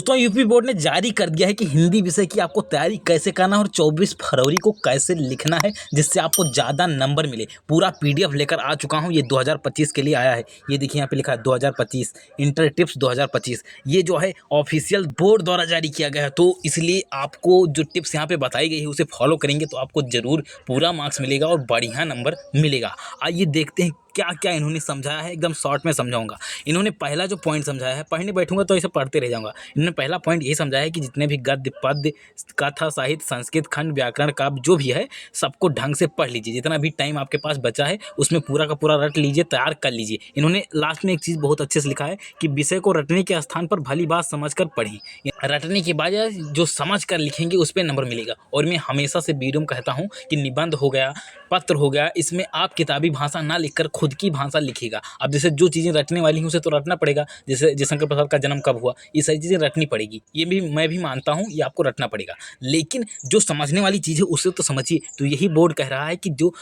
तो UP board ने जारी कर दिया है कि हिंदी विषय की आपको तैयारी कैसे करना है और 24 फरवरी को कैसे लिखना है जिससे आपको ज़्यादा नंबर मिले। पूरा पीडीएफ लेकर आ चुका हूँ, ये 2025 के लिए आया है। ये देखिए यहाँ पे लिखा है 2025 इंटर टिप्स 2025। ये जो है ऑफिशियल बोर्ड द्वारा जारी किया गया है, तो इसलिए आपको जो टिप्स यहाँ पे बताई गई है उसे फॉलो करेंगे तो आपको ज़रूर पूरा मार्क्स मिलेगा और बढ़िया नंबर मिलेगा। आइए देखते हैं क्या क्या इन्होंने समझाया है, एकदम शॉर्ट में समझाऊंगा। इन्होंने पहला जो पॉइंट समझाया है, पढ़ने बैठूंगा तो इसे पढ़ते रह जाऊंगा। इन्होंने पहला पॉइंट ये समझाया है कि जितने भी गद्य पद्य कथा साहित्य संस्कृत खंड व्याकरण काव्य जो भी है सबको ढंग से पढ़ लीजिए। जितना भी टाइम आपके पास बचा है उसमें पूरा का पूरा रट लीजिए, तैयार कर लीजिए। इन्होंने लास्ट में एक चीज़ बहुत अच्छे से लिखा है कि विषय को रटने के स्थान पर भली बात समझ कर पढ़ें। रटने के बजाय जो समझ कर लिखेंगे उस पर नंबर मिलेगा। और मैं हमेशा से वीडियो में कहता हूँ कि निबंध हो गया, पत्र हो गया, इसमें आप किताबी भाषा ना लिखकर खुद की भाषा लिखिएगा। अब जैसे जो चीज़ें रटने वाली हैं उसे तो रटना पड़ेगा। जैसे जयशंकर प्रसाद का जन्म कब हुआ, ये सारी चीज़ें रटनी पड़ेगी। ये भी मैं भी मानता हूँ, ये आपको रटना पड़ेगा। लेकिन जो समझने वाली चीज़ है उसे तो समझिए। तो यही बोर्ड कह रहा है कि जो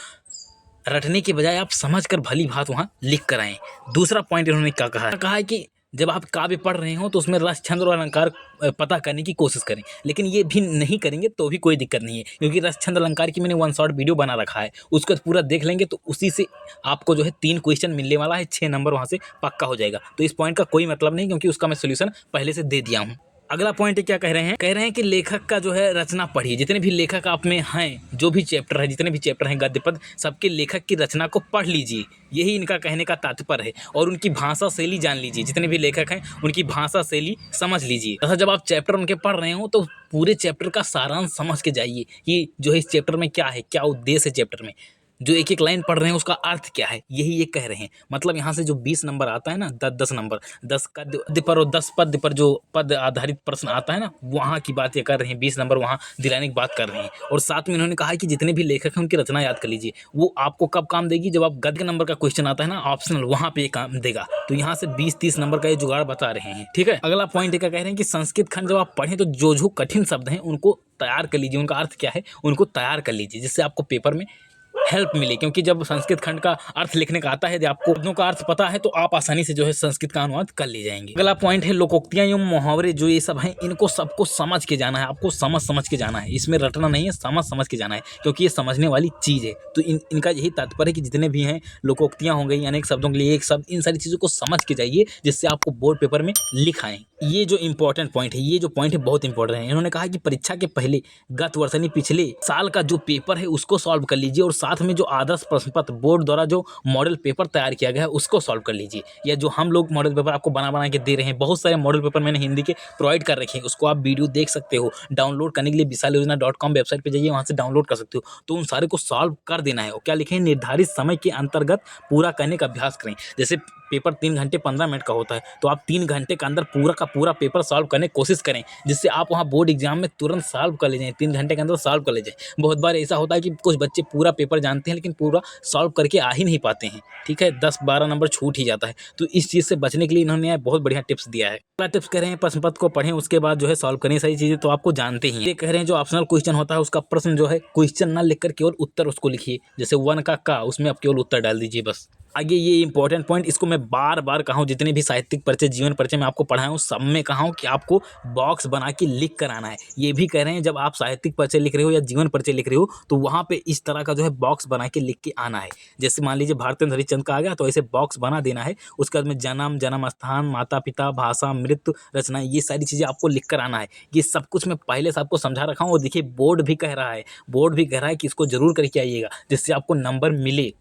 रटने के बजाय आप समझ कर भली बात वहाँ लिख कर आएँ। दूसरा पॉइंट इन्होंने क्या कहा है कि जब आप काव्य पढ़ रहे हो तो उसमें रस छंद और अलंकार पता करने की कोशिश करें। लेकिन ये भी नहीं करेंगे तो भी कोई दिक्कत नहीं है, क्योंकि रस छंद अलंकार की मैंने वन शॉट वीडियो बना रखा है, उसको पूरा देख लेंगे तो उसी से आपको जो है 3 क्वेश्चन मिलने वाला है, 6 नंबर वहाँ से पक्का हो जाएगा। तो इस पॉइंट का कोई मतलब नहीं, क्योंकि उसका मैं सोल्यूशन पहले से दे दिया हूँ। अगला पॉइंट क्या कह रहे हैं कि लेखक का जो है रचना पढ़िए। जितने भी लेखक आप में हैं, जो भी चैप्टर है, जितने भी चैप्टर हैं गद्य पद, सबके लेखक की रचना को पढ़ लीजिए। यही इनका कहने का तात्पर्य है। और उनकी भाषा शैली जान लीजिए। जितने भी लेखक हैं उनकी भाषा शैली समझ लीजिए। तथा जब आप चैप्टर उनके पढ़ रहे हो तो पूरे चैप्टर का सारांश समझ के जाइए कि जो है इस चैप्टर में क्या है, क्या उद्देश्य है चैप्टर में, जो एक एक लाइन पढ़ रहे हैं उसका अर्थ क्या है, यही ये कह रहे हैं। मतलब यहाँ से जो 20 नंबर आता है ना, 10 नंबर, 10 गद्य पर और 10 पद्य पर जो पद आधारित प्रश्न आता है ना, वहाँ की बात ये कर रहे हैं। 20 नंबर वहाँ दिलाने की बात कर रहे हैं। और साथ में इन्होंने कहा है कि जितने भी लेखक हैं उनकी रचना याद कर लीजिए। वो आपको कब काम देगी, जब आप गद्य के नंबर का क्वेश्चन आता है ना ऑप्शनल, वहाँ पे काम देगा। तो यहाँ से 20-30 नंबर का ये जुगाड़ बता रहे हैं। ठीक है, अगला पॉइंट क्या कह रहे हैं कि संस्कृत खंड जब आप पढ़ें तो जो कठिन शब्द हैं उनको तैयार कर लीजिए, उनका अर्थ क्या है उनको तैयार कर लीजिए, जिससे आपको पेपर में हेल्प मिले। क्योंकि जब संस्कृत खंड का अर्थ लिखने का आता है, यदि आपको शब्दों का अर्थ पता है तो आप आसानी से जो है संस्कृत का अनुवाद कर ले जाएंगे। अगला पॉइंट है लोकोक्तियां एवं मुहावरे, जो ये सब हैं इनको सबको समझ के जाना है। आपको समझ के जाना है, इसमें रटना नहीं है, समझ के जाना है, क्योंकि ये समझने वाली चीज़ है। तो इनका यही तात्पर्य है कि जितने भी हैं लोकोक्तियां हो गई, अनेक शब्दों के लिए एक शब्द, इन सारी चीज़ों को समझ के जाइए जिससे आपको बोर्ड पेपर में लिखाएं। ये जो इंपॉर्टेंट पॉइंट है, ये जो पॉइंट है बहुत इंपॉर्टेंट है। इन्होंने कहा कि परीक्षा के पहले गत वर्ष यानी पिछले साल का जो पेपर है उसको सॉल्व कर लीजिए, और साथ में जो आदर्श प्रश्न पत्र बोर्ड द्वारा जो मॉडल पेपर तैयार किया गया है उसको सॉल्व कर लीजिए। या जो हम लोग मॉडल पेपर आपको बना के दे रहे हैं, बहुत सारे मॉडल पेपर मैंने हिंदी के प्रोवाइड कर रखे हैं, उसको आप वीडियो देख सकते हो। डाउनलोड करने के लिए visalyoजना.com वेबसाइट पे जाइए, वहाँ से डाउनलोड कर सकते हो। तो उन सारे को सॉल्व कर देना है। और क्या लिखे हैं, निर्धारित समय के अंतर्गत पूरा करने का अभ्यास करें। जैसे पेपर 3 घंटे 15 मिनट का होता है, तो आप 3 घंटे के अंदर पूरा का पूरा पेपर सॉल्व करने की कोशिश करें, जिससे आप वहाँ बोर्ड एग्जाम में तुरंत सॉल्व कर ले जाएं, 3 घंटे के अंदर सॉल्व कर ले जाएं। बहुत बार ऐसा होता है कि कुछ बच्चे पूरा पेपर जानते हैं लेकिन पूरा सॉल्व करके आ ही नहीं पाते हैं। ठीक है, 10-12 नंबर छूट ही जाता है। तो इस चीज़ से बचने के लिए इन्होंने बहुत बढ़िया टिप्स दिया है। अगला टिप्स कह रहे हैं प्रश्न पत्र को पढ़ें, उसके बाद जो है सॉल्व करें। सारी चीज़ें तो आपको जानते ही। ये कह रहे हैं जो ऑप्शनल क्वेश्चन होता है उसका प्रश्न जो है क्वेश्चन ना लिखकर केवल उत्तर उसको लिखिए। जैसे 1 का उसमें आप केवल उत्तर डाल दीजिए बस। आगे ये इंपॉर्टेंट पॉइंट, इसको मैं बार बार कहा हूँ, जितने भी साहित्यिक परिचय जीवन परिचय में आपको पढ़ाया हूँ सब में कहा हूँ कि आपको बॉक्स बना के लिख कर आना है। ये भी कह रहे हैं जब आप साहित्यिक परिचय लिख रहे हो या जीवन परिचय लिख रहे हो तो वहाँ पे इस तरह का जो है बॉक्स बना के लिख के आना है। जैसे मान लीजिए भारतेंद्र हरिश्चंद्र का आ गया तो ऐसे बॉक्स बना देना है। उसके बाद में जन्म स्थान, माता पिता, भाषा, मृत्यु, रचना, ये सारी चीज़ें आपको लिख कर आना है। ये सब कुछ मैं पहले से आपको समझा रखा हूँ। और देखिए बोर्ड भी कह रहा है कि इसको जरूर करके आइएगा जिससे आपको नंबर मिले।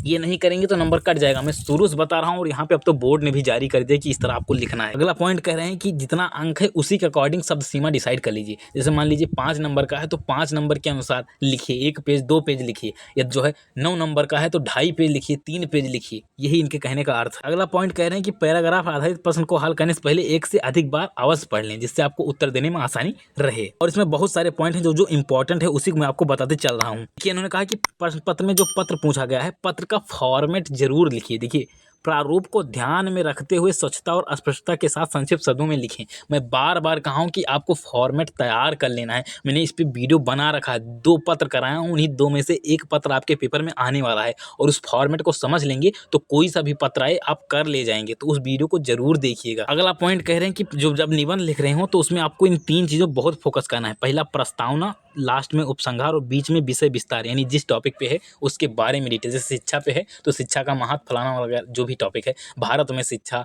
ये नहीं करेंगे तो नंबर कट जाएगा। मैं शुरू से बता रहा हूँ और यहाँ पे अब तो बोर्ड ने भी जारी कर दिया कि इस तरह आपको लिखना है। अगला पॉइंट कह रहे हैं कि जितना अंक है उसी के अकॉर्डिंग शब्द सीमा डिसाइड कर लीजिए। जैसे मान लीजिए 5 नंबर का है तो 5 नंबर के अनुसार लिखिए, 1 पेज 2 पेज लिखिए। या जो है 9 नंबर का है तो 2.5 पेज लिखिए, 3 पेज लिखिए। यही इनके कहने का अर्थ है। अगला पॉइंट कह रहे हैं कि पैराग्राफ आधारित प्रश्न को हल करने से पहले 1 से अधिक बार अवश्य पढ़ लें, जिससे आपको उत्तर देने में आसानी रहे। और इसमें बहुत सारे पॉइंट हैं जो इंपॉर्टेंट है, उसी को मैं आपको बताते चल रहा हूँ। कि इन्होंने कहा कि प्रश्न पत्र में जो पत्र पूछा गया है, पत्र का फॉर्मेट जरूर लिखिए। देखिए प्रारूप को ध्यान में रखते हुए स्वच्छता और अस्पष्टता के साथ संक्षिप्त शब्दों में लिखें। मैं बार बार कहा हूँ कि आपको फॉर्मेट तैयार कर लेना है। मैंने इस पे वीडियो बना रखा है, 2 पत्र कराया हूँ, उन्हीं 2 में से 1 पत्र आपके पेपर में आने वाला है और उस फॉर्मेट को समझ लेंगे तो कोई सा भी पत्र आए आप कर ले जाएंगे। तो उस वीडियो को जरूर देखिएगा। अगला पॉइंट कह रहे हैं कि जो जब निबंध लिख रहे हो तो उसमें आपको इन 3 चीज़ों बहुत फोकस करना है। पहला प्रस्तावना, लास्ट में उपसंहार और बीच में विषय विस्तार, यानी जिस टॉपिक पे है उसके बारे में डिटेल। जैसे शिक्षा पे है तो शिक्षा का महत्व, फलाना वगैरह जो भी टॉपिक है, भारत में शिक्षा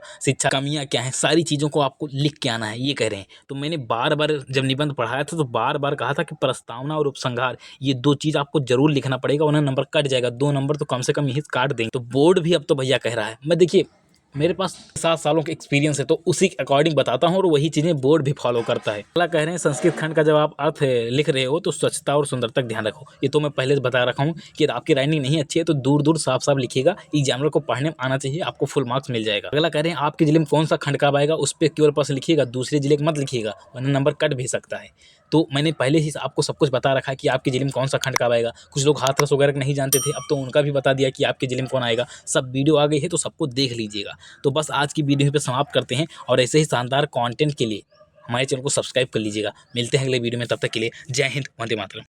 कमियां क्या हैं, सारी चीज़ों को आपको लिख के आना है, ये कह रहे हैं। तो मैंने बार बार जब निबंध पढ़ाया था तो बार बार कहा था कि प्रस्तावना और उपसंहार, ये 2 चीज़ आपको जरूर लिखना पड़ेगा, वरना नंबर कट जाएगा। 2 नंबर तो कम से कम यही काट देंगे। तो बोर्ड भी अब तो भैया कह रहा है, मैं देखिए मेरे पास 7 सालों का एक्सपीरियंस है तो उसी के अकॉर्डिंग बताता हूँ और वही चीज़ें बोर्ड भी फॉलो करता है। अगला कह रहे हैं संस्कृत खंड का जब आप अर्थ लिख रहे हो तो स्वच्छता और सुंदरता का ध्यान रखो। ये तो मैं पहले से बता रखा हूँ कि आपकी राइटिंग नहीं अच्छी है तो दूर दूर साफ साफ लिखिएगा, एग्जामिनर को पढ़ने में आना चाहिए, आपको फुल मार्क्स मिल जाएगा। अगला कह रहे हैं आपके जिले में कौन सा खंड कब आएगा उस पर केवल प्रश्न लिखिएगा, दूसरे जिले का मत लिखिएगा वरना नंबर कट भी सकता है। तो मैंने पहले ही आपको सब कुछ बता रखा है कि आपके जिले में कौन सा खंड कब आएगा। कुछ लोग हाथरस वगैरह नहीं जानते थे, अब तो उनका भी बता दिया कि आपके जिले में कौन आएगा। सब वीडियो आ गई है तो सबको देख लीजिएगा। तो बस आज की वीडियो पे समाप्त करते हैं और ऐसे ही शानदार कंटेंट के लिए हमारे चैनल को सब्सक्राइब कर लीजिएगा। मिलते हैं अगले वीडियो में, तब तक के लिए जय हिंद, वंदे मातरम।